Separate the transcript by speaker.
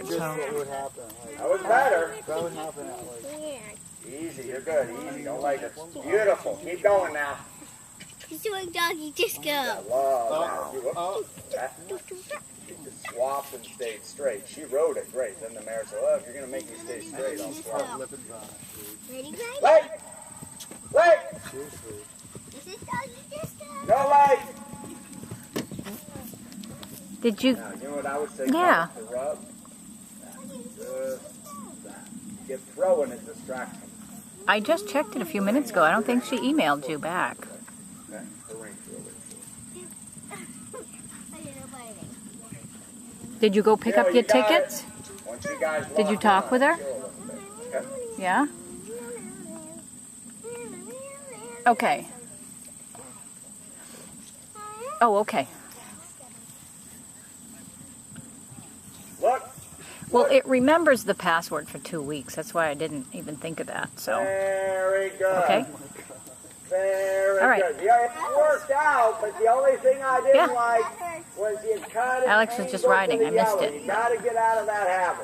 Speaker 1: just what would happen. Like,
Speaker 2: That was better.
Speaker 1: that would happen at like...
Speaker 2: Easy, you're good. Easy, don't like it. Beautiful. Keep going now.
Speaker 3: He's doing doggy disco.
Speaker 2: I love that. She just swapped and stayed straight. She rode it great. Then the mare said, "Oh, if you're going to make me stay straight, I'll swap."
Speaker 3: Ready, guys?
Speaker 2: Wait! Wait!
Speaker 1: Seriously.
Speaker 3: This is doggy disco.
Speaker 2: No light!
Speaker 4: Did you?
Speaker 2: Now, you know what I would say?
Speaker 4: Yeah.
Speaker 2: To rub? Just that. Get throwing a distraction.
Speaker 4: I just checked it a few minutes ago. I don't think she emailed you back.
Speaker 2: Okay, arrange really.
Speaker 4: Did you go pick up your tickets?
Speaker 2: Once you guys
Speaker 4: Did you
Speaker 2: lock
Speaker 4: talk
Speaker 2: in,
Speaker 4: with her?
Speaker 2: I'll chill a little bit. Okay?
Speaker 4: Yeah? Okay. Oh, okay.
Speaker 2: Look.
Speaker 4: Well, it remembers the password for 2 weeks. That's why I didn't even think of that. So,
Speaker 2: Very good.
Speaker 4: okay.
Speaker 2: Very
Speaker 4: All right.
Speaker 2: good. Yeah, it worked out, but the only thing I didn't like was you cut it.
Speaker 4: Alex was just riding. I missed it.
Speaker 2: You got to get out of that habit.